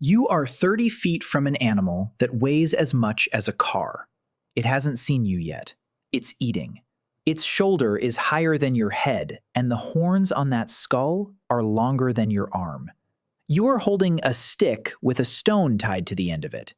You are 30 feet from an animal that weighs as much as a car. It hasn't seen you yet. It's eating. Its shoulder is higher than your head, and the horns on that skull are longer than your arm. You are holding a stick with a stone tied to the end of it.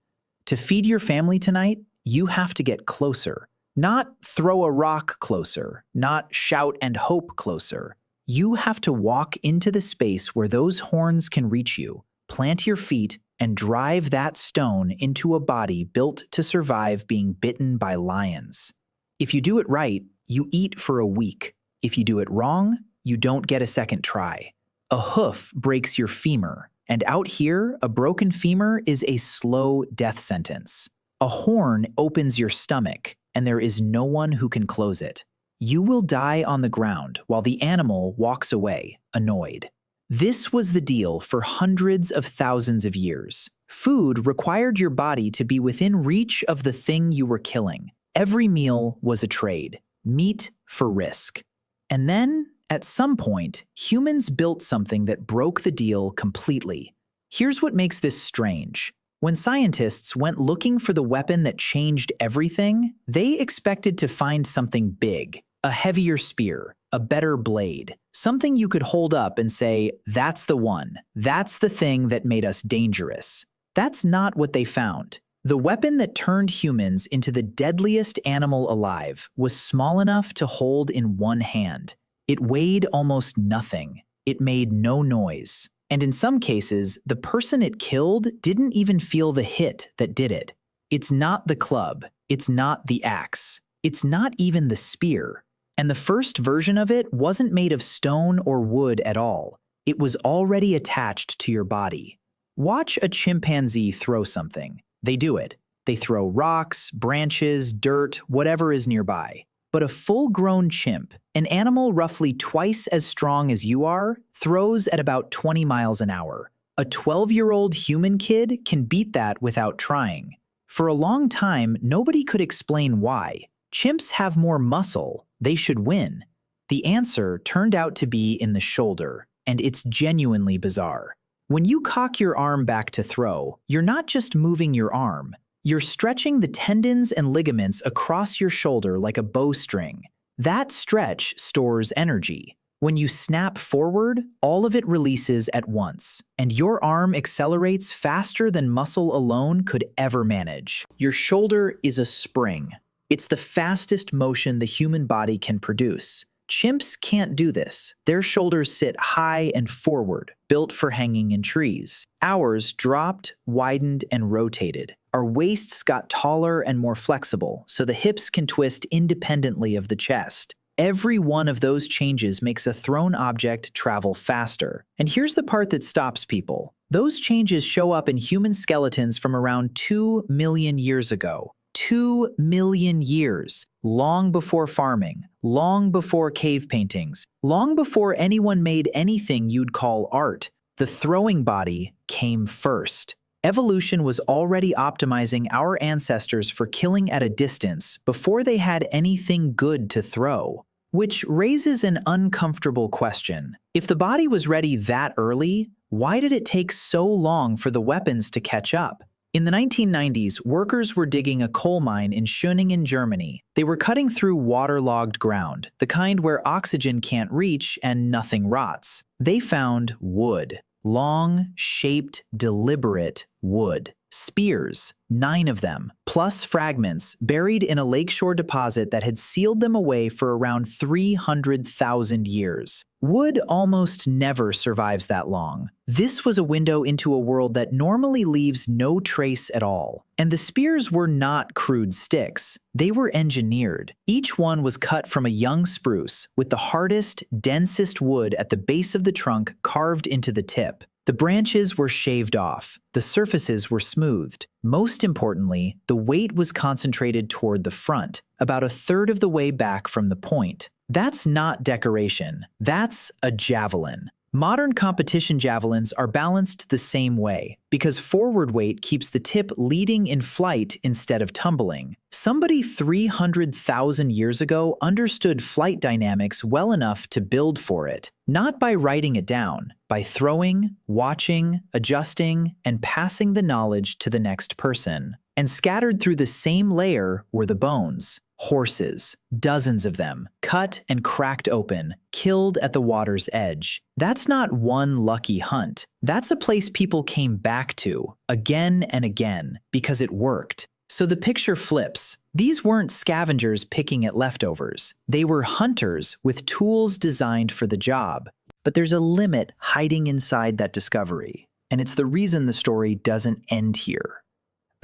To feed your family tonight, you have to get closer. Not throw a rock closer, not shout and hope closer. You have to walk into the space where those horns can reach you, plant your feet, and drive that stone into a body built to survive being bitten by lions. If you do it right, you eat for a week. If you do it wrong, you don't get a second try. A hoof breaks your femur, and out here, a broken femur is a slow death sentence. A horn opens your stomach, and there is no one who can close it. You will die on the ground while the animal walks away, annoyed. This was the deal for hundreds of thousands of years. Food required your body to be within reach of the thing you were killing. Every meal was a trade, meat for risk. And then, at some point, humans built something that broke the deal completely. Here's what makes this strange. When scientists went looking for the weapon that changed everything, they expected to find something big, a heavier spear, a better blade, something you could hold up and say, that's the one, that's the thing that made us dangerous. That's not what they found. The weapon that turned humans into the deadliest animal alive was small enough to hold in one hand. It weighed almost nothing. It made no noise. And in some cases, the person it killed didn't even feel the hit that did it. It's not the club. It's not the axe. It's not even the spear. And the first version of it wasn't made of stone or wood at all. It was already attached to your body. Watch a chimpanzee throw something. They do it. They throw rocks, branches, dirt, whatever is nearby. But a full-grown chimp, an animal roughly twice as strong as you are, throws at about 20 miles an hour. A 12-year-old human kid can beat that without trying. For a long time, nobody could explain why. Chimps have more muscle. They should win. The answer turned out to be in the shoulder, and it's genuinely bizarre. When you cock your arm back to throw, you're not just moving your arm. You're stretching the tendons and ligaments across your shoulder like a bowstring. That stretch stores energy. When you snap forward, all of it releases at once, and your arm accelerates faster than muscle alone could ever manage. Your shoulder is a spring. It's the fastest motion the human body can produce. Chimps can't do this. Their shoulders sit high and forward, built for hanging in trees. Ours dropped, widened, and rotated. Our waists got taller and more flexible, so the hips can twist independently of the chest. Every one of those changes makes a thrown object travel faster. And here's the part that stops people. Those changes show up in human skeletons from around 2 million years ago. 2 million years, long before farming, long before cave paintings, long before anyone made anything you'd call art. The throwing body came first. Evolution was already optimizing our ancestors for killing at a distance before they had anything good to throw. Which raises an uncomfortable question. If the body was ready that early, why did it take so long for the weapons to catch up? In the 1990s, workers were digging a coal mine in Schöningen, Germany. They were cutting through waterlogged ground, the kind where oxygen can't reach and nothing rots. They found wood. Long, shaped, deliberate wood. Spears, 9 of them, plus fragments buried in a lakeshore deposit that had sealed them away for around 300,000 years. Wood almost never survives that long. This was a window into a world that normally leaves no trace at all. And the spears were not crude sticks. They were engineered. Each one was cut from a young spruce, with the hardest, densest wood at the base of the trunk carved into the tip. The branches were shaved off. The surfaces were smoothed. Most importantly, the weight was concentrated toward the front, about a third of the way back from the point. That's not decoration. That's a javelin. Modern competition javelins are balanced the same way, because forward weight keeps the tip leading in flight instead of tumbling. Somebody 300,000 years ago understood flight dynamics well enough to build for it, not by writing it down, by throwing, watching, adjusting, and passing the knowledge to the next person. And scattered through the same layer were the bones. Horses, dozens of them, cut and cracked open, killed at the water's edge. That's not one lucky hunt. That's a place people came back to, again and again, because it worked. So the picture flips. These weren't scavengers picking at leftovers. They were hunters with tools designed for the job. But there's a limit hiding inside that discovery, and it's the reason the story doesn't end here.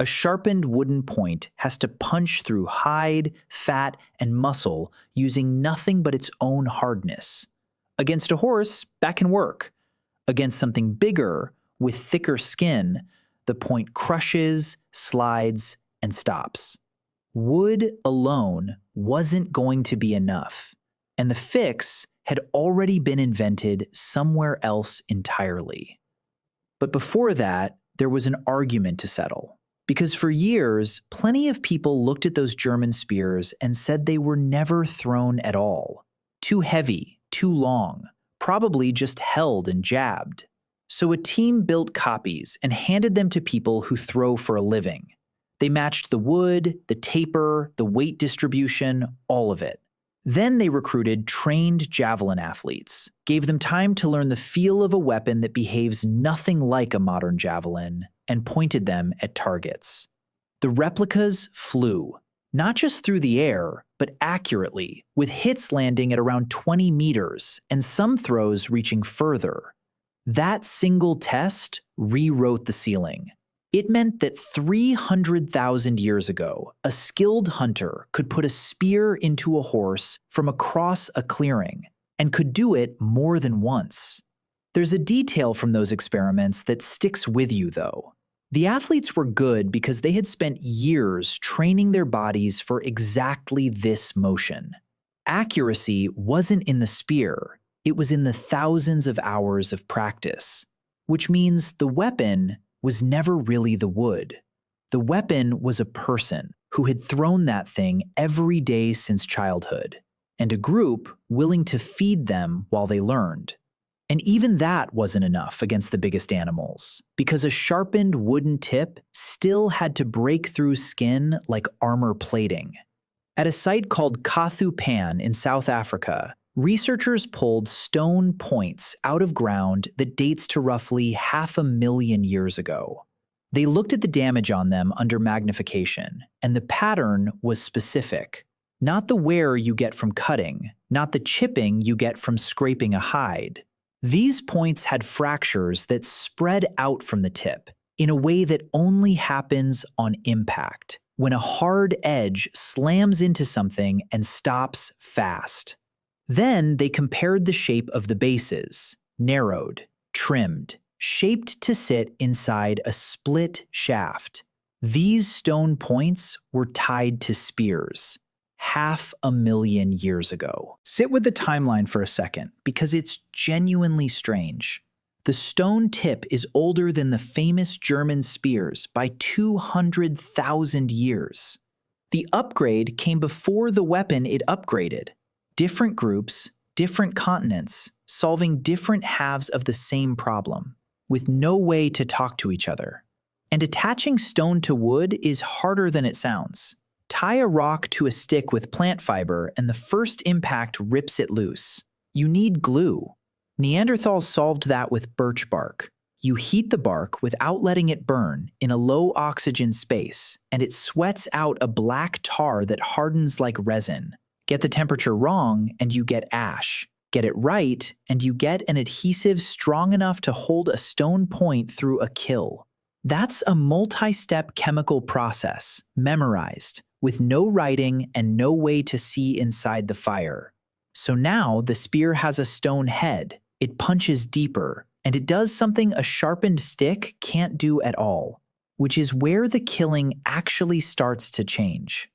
A sharpened wooden point has to punch through hide, fat, and muscle using nothing but its own hardness. Against a horse, that can work. Against something bigger, with thicker skin, the point crushes, slides, and stops. Wood alone wasn't going to be enough, and the fix had already been invented somewhere else entirely. But before that, there was an argument to settle. Because for years, plenty of people looked at those German spears and said they were never thrown at all. Too heavy, too long, probably just held and jabbed. So a team built copies and handed them to people who throw for a living. They matched the wood, the taper, the weight distribution, all of it. Then they recruited trained javelin athletes, gave them time to learn the feel of a weapon that behaves nothing like a modern javelin, and pointed them at targets. The replicas flew, not just through the air, but accurately, with hits landing at around 20 meters and some throws reaching further. That single test rewrote the ceiling. It meant that 300,000 years ago, a skilled hunter could put a spear into a horse from across a clearing, and could do it more than once. There's a detail from those experiments that sticks with you, though. The athletes were good because they had spent years training their bodies for exactly this motion. Accuracy wasn't in the spear, it was in the thousands of hours of practice, which means the weapon was never really the wood. The weapon was a person who had thrown that thing every day since childhood, and a group willing to feed them while they learned. And even that wasn't enough against the biggest animals, because a sharpened wooden tip still had to break through skin like armor plating. At a site called Kathu Pan in South Africa, researchers pulled stone points out of ground that dates to roughly 500,000 years ago. They looked at the damage on them under magnification, and the pattern was specific. Not the wear you get from cutting, not the chipping you get from scraping a hide. These points had fractures that spread out from the tip in a way that only happens on impact, when a hard edge slams into something and stops fast. Then they compared the shape of the bases, narrowed, trimmed, shaped to sit inside a split shaft. These stone points were tied to spears, 500,000 years ago. Sit with the timeline for a second, because it's genuinely strange. The stone tip is older than the famous German spears by 200,000 years. The upgrade came before the weapon it upgraded. Different groups, different continents, solving different halves of the same problem, with no way to talk to each other. And attaching stone to wood is harder than it sounds. Tie a rock to a stick with plant fiber and the first impact rips it loose. You need glue. Neanderthals solved that with birch bark. You heat the bark without letting it burn in a low oxygen space, and it sweats out a black tar that hardens like resin. Get the temperature wrong, and you get ash. Get it right, and you get an adhesive strong enough to hold a stone point through a kill. That's a multi-step chemical process, memorized, with no writing and no way to see inside the fire. So now the spear has a stone head, it punches deeper, and it does something a sharpened stick can't do at all, which is where the killing actually starts to change.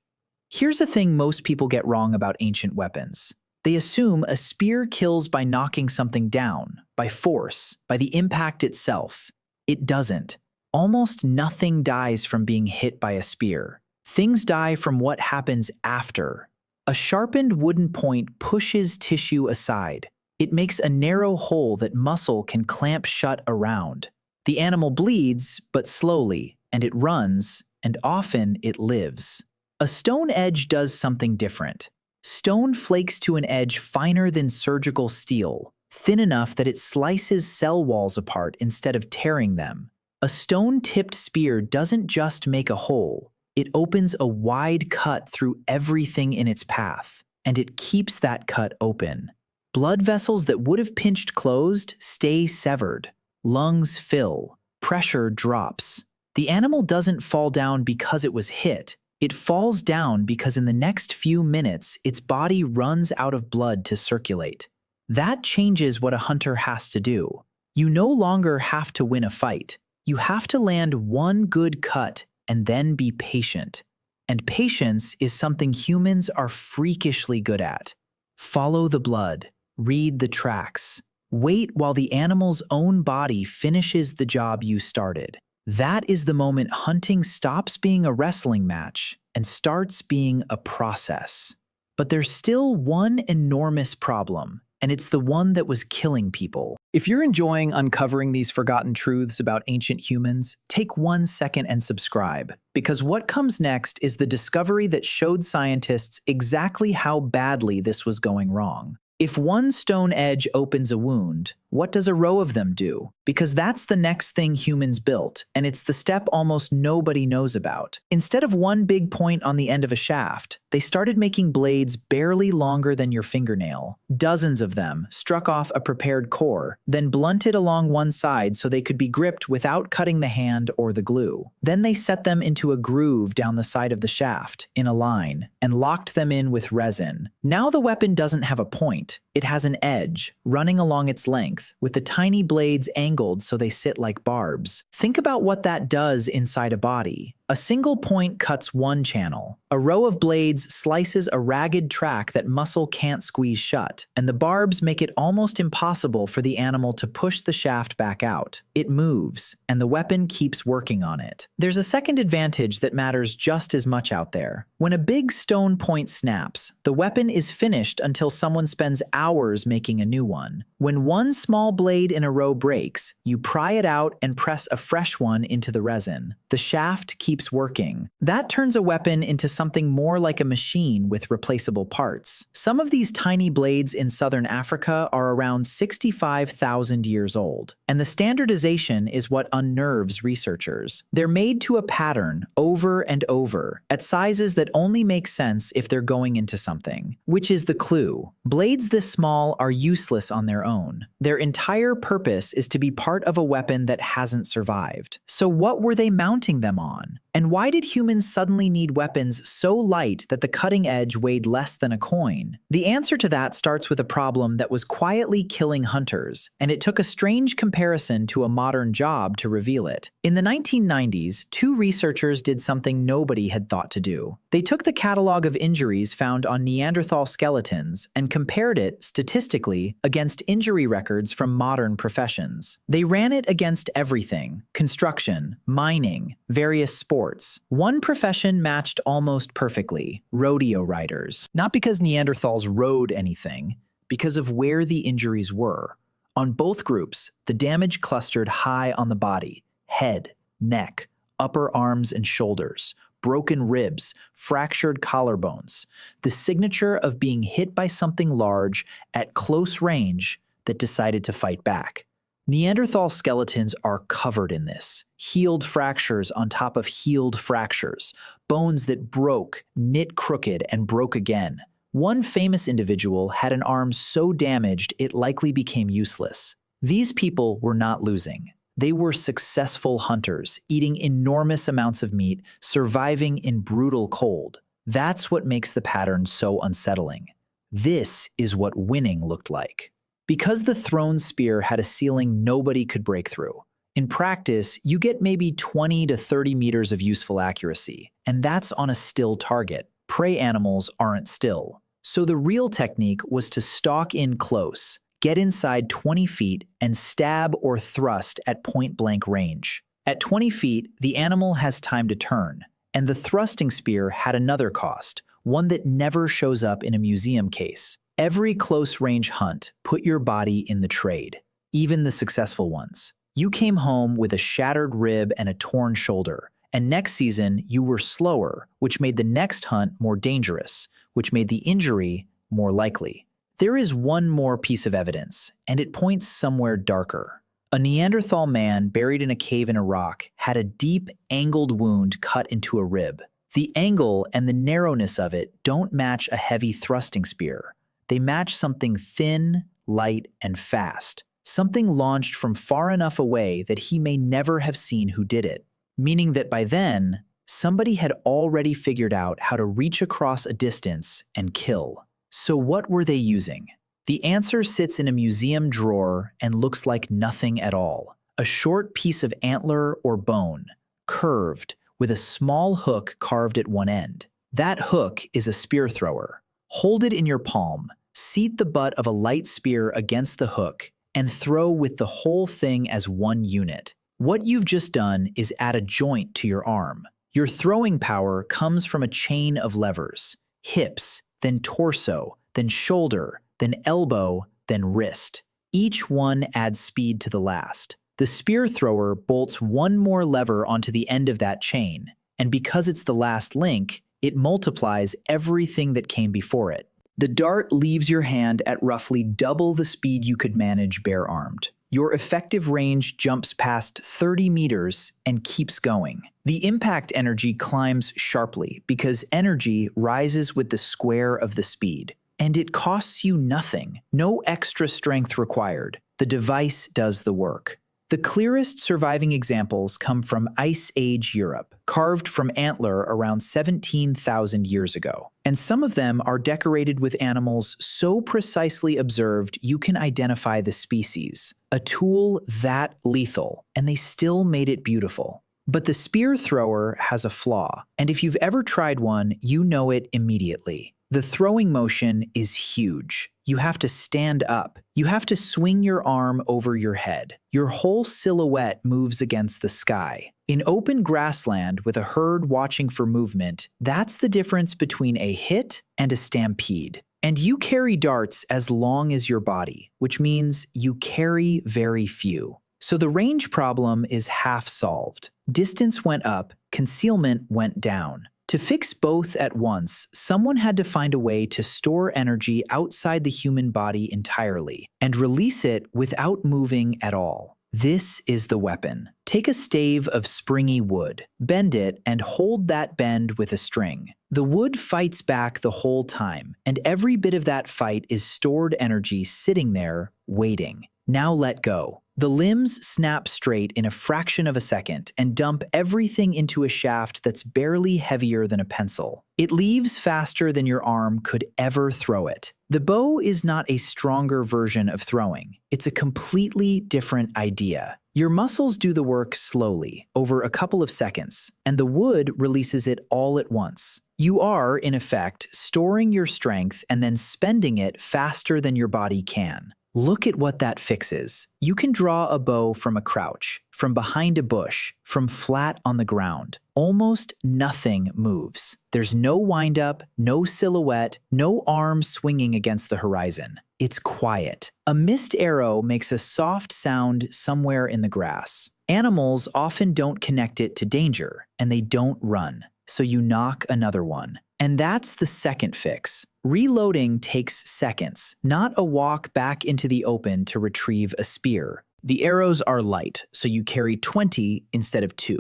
Here's a thing most people get wrong about ancient weapons. They assume a spear kills by knocking something down, by force, by the impact itself. It doesn't. Almost nothing dies from being hit by a spear. Things die from what happens after. A sharpened wooden point pushes tissue aside. It makes a narrow hole that muscle can clamp shut around. The animal bleeds, but slowly, and it runs, and often it lives. A stone edge does something different. Stone flakes to an edge finer than surgical steel, thin enough that it slices cell walls apart instead of tearing them. A stone-tipped spear doesn't just make a hole. It opens a wide cut through everything in its path, and it keeps that cut open. Blood vessels that would have pinched closed stay severed. Lungs fill. Pressure drops. The animal doesn't fall down because it was hit. It falls down because in the next few minutes, its body runs out of blood to circulate. That changes what a hunter has to do. You no longer have to win a fight. You have to land one good cut and then be patient. And patience is something humans are freakishly good at. Follow the blood. Read the tracks. Wait while the animal's own body finishes the job you started. That is the moment hunting stops being a wrestling match and starts being a process. But there's still one enormous problem, and it's the one that was killing people. If you're enjoying uncovering these forgotten truths about ancient humans, take 1 second and subscribe, because what comes next is the discovery that showed scientists exactly how badly this was going wrong. If one stone edge opens a wound, what does a row of them do? Because that's the next thing humans built, and it's the step almost nobody knows about. Instead of one big point on the end of a shaft, they started making blades barely longer than your fingernail. Dozens of them struck off a prepared core, then blunted along one side so they could be gripped without cutting the hand or the glue. Then they set them into a groove down the side of the shaft, in a line, and locked them in with resin. Now the weapon doesn't have a point. It has an edge, running along its length, with the tiny blades angled so they sit like barbs. Think about what that does inside a body. A single point cuts one channel. A row of blades slices a ragged track that muscle can't squeeze shut, and the barbs make it almost impossible for the animal to push the shaft back out. It moves, and the weapon keeps working on it. There's a second advantage that matters just as much out there. When a big stone point snaps, the weapon is finished until someone spends hours making a new one. When one small blade in a row breaks, you pry it out and press a fresh one into the resin. The shaft keeps working. That turns a weapon into something more like a machine with replaceable parts. Some of these tiny blades in southern Africa are around 65,000 years old, and the standardization is what unnerves researchers. They're made to a pattern over and over, at sizes that only make sense if they're going into something, which is the clue. Blades this small are useless on their own. Their entire purpose is to be part of a weapon that hasn't survived. So what were they mounting them on? And why did humans suddenly need weapons so light that the cutting edge weighed less than a coin? The answer to that starts with a problem that was quietly killing hunters, and it took a strange comparison to a modern job to reveal it. In the 1990s, two researchers did something nobody had thought to do. They took the catalog of injuries found on Neanderthal skeletons and compared it, statistically, against injury records from modern professions. They ran it against everything: construction, mining, various sports. One profession matched almost perfectly: rodeo riders. Not because Neanderthals rode anything, because of where the injuries were. On both groups, the damage clustered high on the body: head, neck, upper arms and shoulders, broken ribs, fractured collarbones, the signature of being hit by something large at close range that decided to fight back. Neanderthal skeletons are covered in this. Healed fractures on top of healed fractures, bones that broke, knit crooked, and broke again. One famous individual had an arm so damaged it likely became useless. These people were not losing. They were successful hunters, eating enormous amounts of meat, surviving in brutal cold. That's what makes the pattern so unsettling. This is what winning looked like. Because the thrown spear had a ceiling nobody could break through. In practice, you get maybe 20 to 30 meters of useful accuracy, and that's on a still target. Prey animals aren't still. So the real technique was to stalk in close, get inside 20 feet and stab or thrust at point-blank range. At 20 feet, the animal has time to turn, and the thrusting spear had another cost, one that never shows up in a museum case. Every close-range hunt put your body in the trade, even the successful ones. You came home with a shattered rib and a torn shoulder, and next season you were slower, which made the next hunt more dangerous, which made the injury more likely. There is one more piece of evidence, and it points somewhere darker. A Neanderthal man buried in a cave in Iraq had a deep, angled wound cut into a rib. The angle and the narrowness of it don't match a heavy thrusting spear. They match something thin, light, and fast. Something launched from far enough away that he may never have seen who did it. Meaning that by then, somebody had already figured out how to reach across a distance and kill. So what were they using? The answer sits in a museum drawer and looks like nothing at all. A short piece of antler or bone, curved, with a small hook carved at one end. That hook is a spear thrower. Hold it in your palm, seat the butt of a light spear against the hook, and throw with the whole thing as one unit. What you've just done is add a joint to your arm. Your throwing power comes from a chain of levers: hips, then torso, then shoulder, then elbow, then wrist. Each one adds speed to the last. The spear thrower bolts one more lever onto the end of that chain, and because it's the last link, it multiplies everything that came before it. The dart leaves your hand at roughly double the speed you could manage bare-armed. Your effective range jumps past 30 meters and keeps going. The impact energy climbs sharply because energy rises with the square of the speed. And it costs you nothing. No extra strength required. The device does the work. The clearest surviving examples come from Ice Age Europe, carved from antler around 17,000 years ago. And some of them are decorated with animals so precisely observed you can identify the species. A tool that lethal, and they still made it beautiful. But the spear thrower has a flaw, and if you've ever tried one, you know it immediately. The throwing motion is huge. You have to stand up. You have to swing your arm over your head. Your whole silhouette moves against the sky. In open grassland with a herd watching for movement, that's the difference between a hit and a stampede. And you carry darts as long as your body, which means you carry very few. So the range problem is half solved. Distance went up, concealment went down. To fix both at once, someone had to find a way to store energy outside the human body entirely and release it without moving at all. This is the weapon. Take a stave of springy wood, bend it, and hold that bend with a string. The wood fights back the whole time, and every bit of that fight is stored energy sitting there, waiting. Now let go. The limbs snap straight in a fraction of a second and dump everything into a shaft that's barely heavier than a pencil. It leaves faster than your arm could ever throw it. The bow is not a stronger version of throwing. It's a completely different idea. Your muscles do the work slowly, over a couple of seconds, and the wood releases it all at once. You are, in effect, storing your strength and then spending it faster than your body can. Look at what that fixes. You can draw a bow from a crouch, from behind a bush, from flat on the ground. Almost nothing moves. There's no windup, no silhouette, no arm swinging against the horizon. It's quiet. A missed arrow makes a soft sound somewhere in the grass. Animals often don't connect it to danger, and they don't run. So you knock another one. And that's the second fix. Reloading takes seconds, not a walk back into the open to retrieve a spear. The arrows are light, so you carry 20 instead of 2.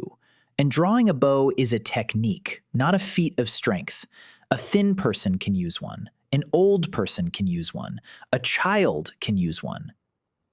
And drawing a bow is a technique, not a feat of strength. A thin person can use one. An old person can use one. A child can use one.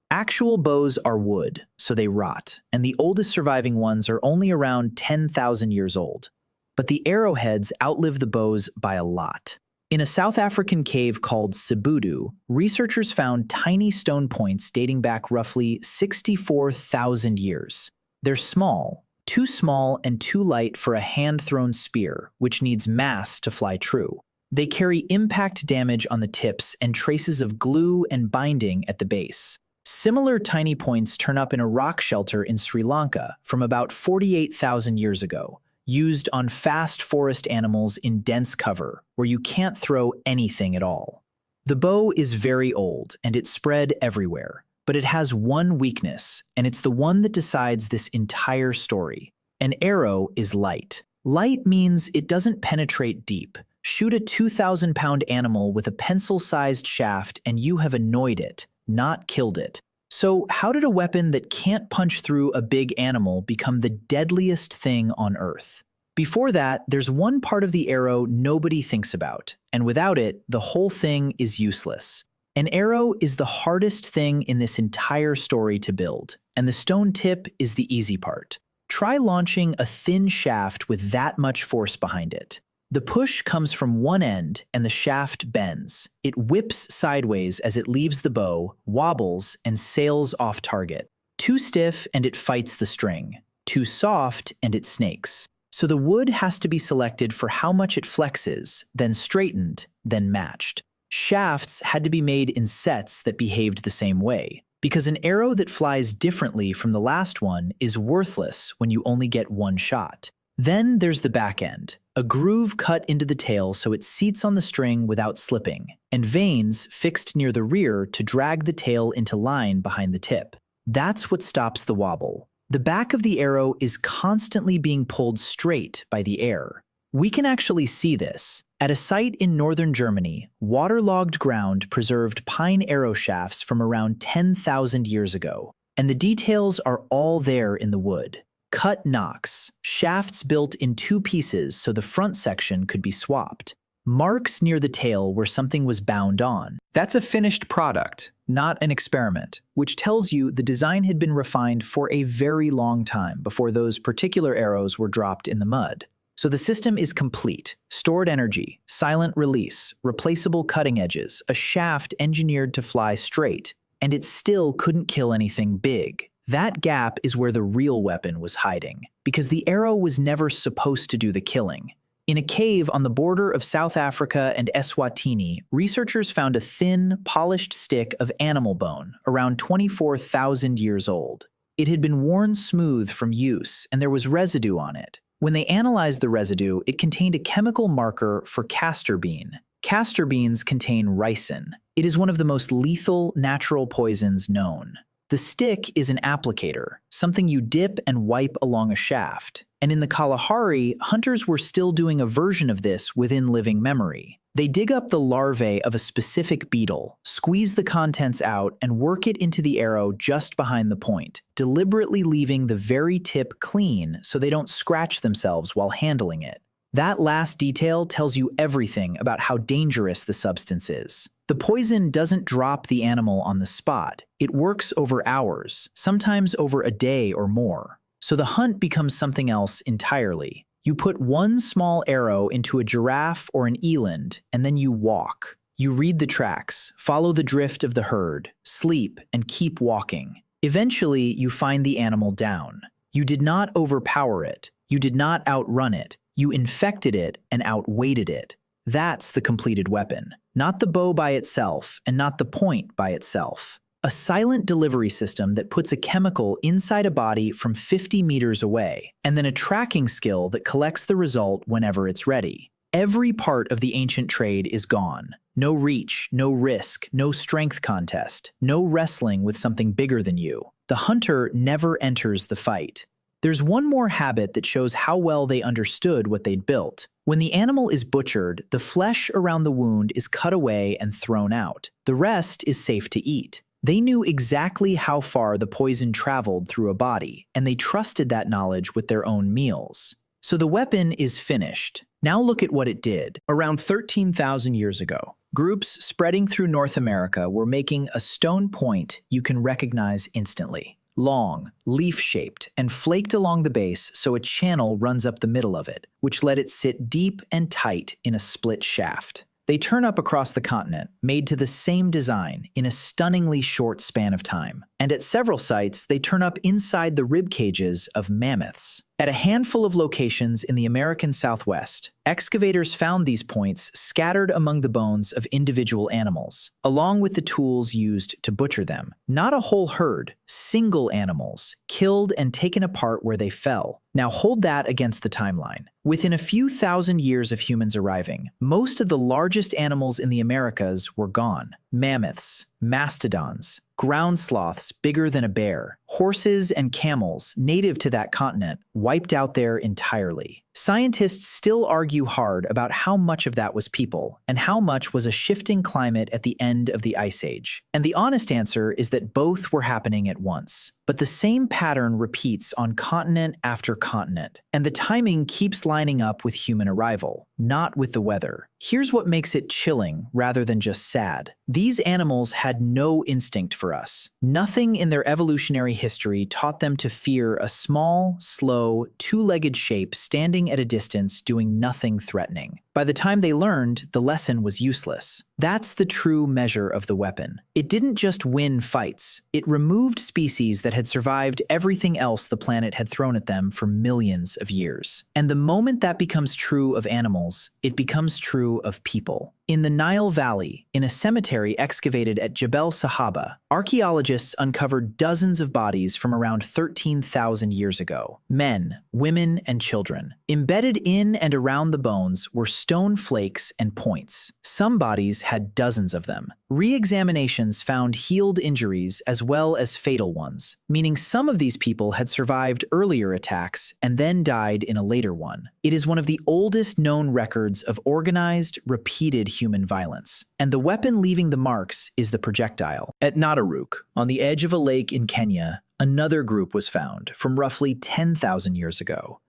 Actual bows are wood, so they rot, and the oldest surviving ones are only around 10,000 years old. But the arrowheads outlive the bows by a lot. In a South African cave called Sibudu, researchers found tiny stone points dating back roughly 64,000 years. They're small, too small and too light for a hand-thrown spear, which needs mass to fly true. They carry impact damage on the tips and traces of glue and binding at the base. Similar tiny points turn up in a rock shelter in Sri Lanka from about 48,000 years ago, used on fast forest animals in dense cover, where you can't throw anything at all. The bow is very old, and it's spread everywhere, but it has one weakness, and it's the one that decides this entire story. An arrow is light. Light means it doesn't penetrate deep. Shoot a 2,000-pound animal with a pencil-sized shaft and you have annoyed it, not killed it. So how did a weapon that can't punch through a big animal become the deadliest thing on Earth? Before that, there's one part of the arrow nobody thinks about, and without it, the whole thing is useless. An arrow is the hardest thing in this entire story to build, and the stone tip is the easy part. Try launching a thin shaft with that much force behind it. The push comes from one end and the shaft bends. It whips sideways as it leaves the bow, wobbles, and sails off target. Too stiff and it fights the string. Too soft and it snakes. So the wood has to be selected for how much it flexes, then straightened, then matched. Shafts had to be made in sets that behaved the same way, because an arrow that flies differently from the last one is worthless when you only get one shot. Then there's the back end, a groove cut into the tail so it seats on the string without slipping, and vanes fixed near the rear to drag the tail into line behind the tip. That's what stops the wobble. The back of the arrow is constantly being pulled straight by the air. We can actually see this. At a site in northern Germany, waterlogged ground preserved pine arrow shafts from around 10,000 years ago, and the details are all there in the wood. Cut nocks, shafts built in two pieces so the front section could be swapped. Marks near the tail where something was bound on. That's a finished product, not an experiment, which tells you the design had been refined for a very long time before those particular arrows were dropped in the mud. So the system is complete. Stored energy, silent release, replaceable cutting edges, a shaft engineered to fly straight, and it still couldn't kill anything big. That gap is where the real weapon was hiding, because the arrow was never supposed to do the killing. In a cave on the border of South Africa and Eswatini, researchers found a thin, polished stick of animal bone, around 24,000 years old. It had been worn smooth from use, and there was residue on it. When they analyzed the residue, it contained a chemical marker for castor bean. Castor beans contain ricin. It is one of the most lethal natural poisons known. The stick is an applicator, something you dip and wipe along a shaft. And in the Kalahari, hunters were still doing a version of this within living memory. They dig up the larvae of a specific beetle, squeeze the contents out, and work it into the arrow just behind the point, deliberately leaving the very tip clean so they don't scratch themselves while handling it. That last detail tells you everything about how dangerous the substance is. The poison doesn't drop the animal on the spot. It works over hours, sometimes over a day or more. So the hunt becomes something else entirely. You put one small arrow into a giraffe or an eland, and then you walk. You read the tracks, follow the drift of the herd, sleep, and keep walking. Eventually, you find the animal down. You did not overpower it. You did not outrun it. You infected it and outweighted it. That's the completed weapon. Not the bow by itself, and not the point by itself. A silent delivery system that puts a chemical inside a body from 50 meters away, and then a tracking skill that collects the result whenever it's ready. Every part of the ancient trade is gone. No reach, no risk, no strength contest, no wrestling with something bigger than you. The hunter never enters the fight. There's one more habit that shows how well they understood what they'd built. When the animal is butchered, the flesh around the wound is cut away and thrown out. The rest is safe to eat. They knew exactly how far the poison traveled through a body, and they trusted that knowledge with their own meals. So the weapon is finished. Now look at what it did. Around 13,000 years ago, groups spreading through North America were making a stone point you can recognize instantly. Long, leaf-shaped, and flaked along the base so a channel runs up the middle of it, which let it sit deep and tight in a split shaft. They turn up across the continent, made to the same design in a stunningly short span of time. and at several sites, they turn up inside the rib cages of mammoths. At a handful of locations in the American Southwest, excavators found these points scattered among the bones of individual animals, along with the tools used to butcher them. Not a whole herd, single animals, killed and taken apart where they fell. Now hold that against the timeline. Within a few thousand years of humans arriving, most of the largest animals in the Americas were gone. Mammoths, mastodons, ground sloths bigger than a bear, horses and camels native to that continent wiped out there entirely. Scientists still argue hard about how much of that was people and how much was a shifting climate at the end of the Ice Age. And the honest answer is that both were happening at once. But the same pattern repeats on continent after continent, and the timing keeps lining up with human arrival, not with the weather. Here's what makes it chilling rather than just sad. These animals had no instinct for us. Nothing in their evolutionary history taught them to fear a small, slow, two-legged shape standing at a distance doing nothing threatening. By the time they learned, the lesson was useless. That's the true measure of the weapon. It didn't just win fights. It removed species that had survived everything else the planet had thrown at them for millions of years. And the moment that becomes true of animals, it becomes true of people. In the Nile Valley, in a cemetery excavated at Jebel Sahaba, archaeologists uncovered dozens of bodies from around 13,000 years ago. Men, women, and children. Embedded in and around the bones were stone flakes and points. Some bodies had dozens of them. Re-examinations found healed injuries as well as fatal ones, meaning some of these people had survived earlier attacks and then died in a later one. It is one of the oldest known records of organized, repeated human violence. And the weapon leaving the marks is the projectile. At Nataruk, on the edge of a lake in Kenya, another group was found from roughly 10,000 years ago.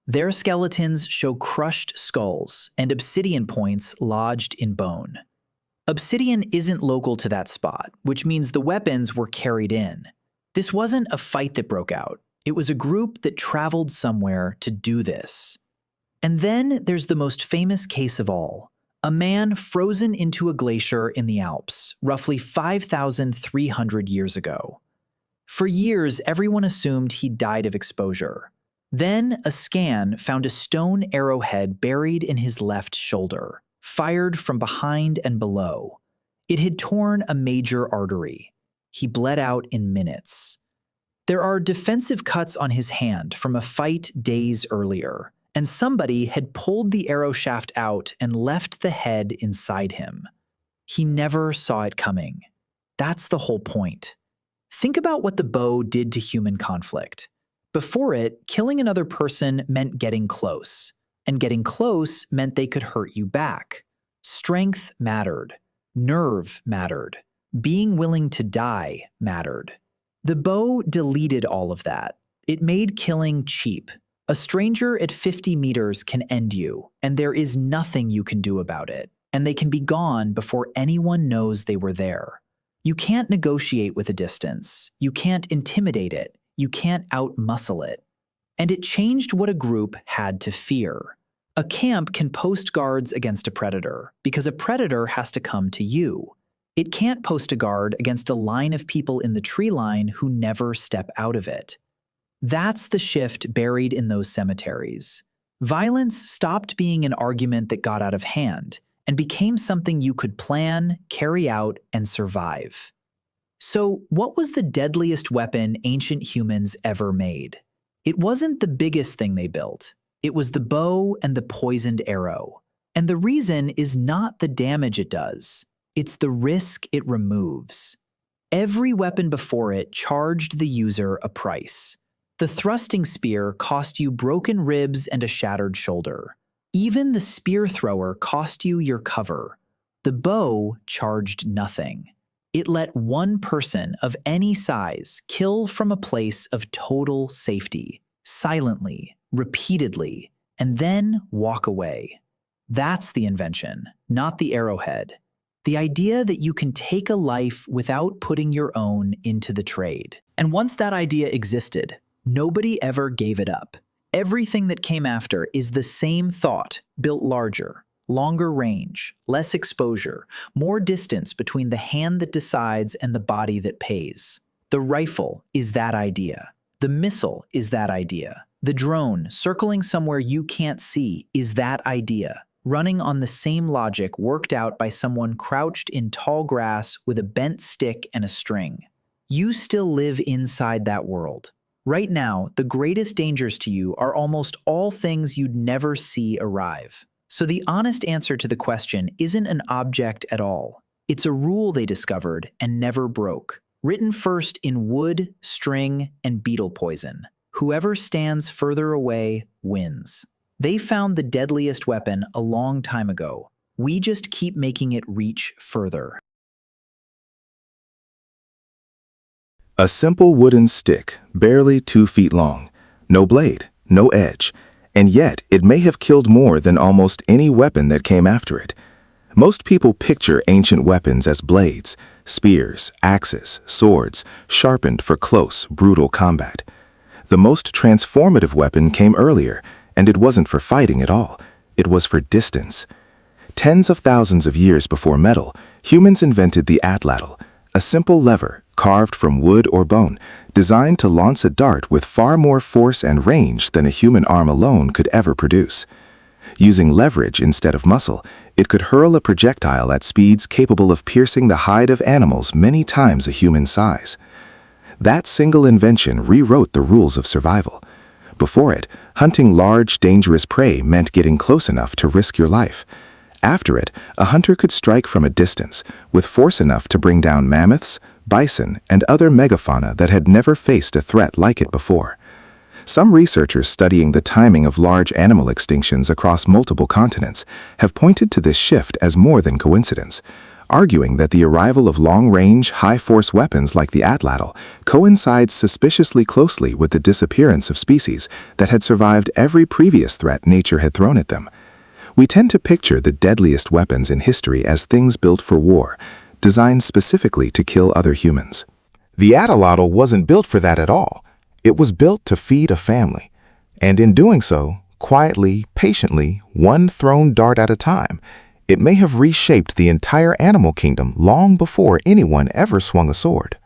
Their skeletons show crushed skulls and obsidian points lodged in bone. Obsidian isn't local to that spot, which means the weapons were carried in. This wasn't a fight that broke out. It was a group that traveled somewhere to do this. And then there's the most famous case of all. A man frozen into a glacier in the Alps, roughly 5,300 years ago. For years, everyone assumed he died of exposure. Then, a scan found a stone arrowhead buried in his left shoulder, fired from behind and below. It had torn a major artery. He bled out in minutes. There are defensive cuts on his hand from a fight days earlier, and somebody had pulled the arrow shaft out and left the head inside him. He never saw it coming. That's the whole point. Think about what the bow did to human conflict. Before it, killing another person meant getting close, and getting close meant they could hurt you back. Strength mattered. Nerve mattered. Being willing to die mattered. The bow deleted all of that. It made killing cheap. A stranger at 50 meters can end you, and there is nothing you can do about it, and they can be gone before anyone knows they were there. You can't negotiate with a distance. You can't intimidate it. You can't out-muscle it. And it changed what a group had to fear. A camp can post guards against a predator because a predator has to come to you. It can't post a guard against a line of people in the tree line who never step out of it. That's the shift buried in those cemeteries. Violence stopped being an argument that got out of hand and became something you could plan, carry out, and survive. So, what was the deadliest weapon ancient humans ever made? It wasn't the biggest thing they built. It was the bow and the poisoned arrow. And the reason is not the damage it does. It's the risk it removes. Every weapon before it charged the user a price. The thrusting spear cost you broken ribs and a shattered shoulder. Even the spear thrower cost you your cover. The bow charged nothing. It let one person of any size kill from a place of total safety, silently, repeatedly, and then walk away. That's the invention, not the arrowhead. The idea that you can take a life without putting your own into the trade. And once that idea existed, nobody ever gave it up. Everything that came after is the same thought, built larger, longer range, less exposure, more distance between the hand that decides and the body that pays. The rifle is that idea. The missile is that idea. The drone circling somewhere you can't see is that idea, running on the same logic worked out by someone crouched in tall grass with a bent stick and a string. You still live inside that world. Right now, the greatest dangers to you are almost all things you'd never see arrive. So the honest answer to the question isn't an object at all. It's a rule they discovered and never broke, written first in wood, string, and beetle poison. Whoever stands further away wins. They found the deadliest weapon a long time ago. We just keep making it reach further. A simple wooden stick, barely 2 feet long. No blade, no edge. And yet, it may have killed more than almost any weapon that came after it. Most people picture ancient weapons as blades, spears, axes, swords, sharpened for close, brutal combat. The most transformative weapon came earlier, and it wasn't for fighting at all. It was for distance. Tens of thousands of years before metal, humans invented the atlatl, a simple lever carved from wood or bone, designed to launch a dart with far more force and range than a human arm alone could ever produce. Using leverage instead of muscle, it could hurl a projectile at speeds capable of piercing the hide of animals many times a human size. That single invention rewrote the rules of survival. Before it, hunting large, dangerous prey meant getting close enough to risk your life. After it, a hunter could strike from a distance, with force enough to bring down mammoths, bison, and other megafauna that had never faced a threat like it before. Some researchers studying the timing of large animal extinctions across multiple continents have pointed to this shift as more than coincidence, arguing that the arrival of long-range, high-force weapons like the atlatl coincides suspiciously closely with the disappearance of species that had survived every previous threat nature had thrown at them. We tend to picture the deadliest weapons in history as things built for war, designed specifically to kill other humans. The atlatl wasn't built for that at all. It was built to feed a family. And in doing so, quietly, patiently, one thrown dart at a time, it may have reshaped the entire animal kingdom long before anyone ever swung a sword.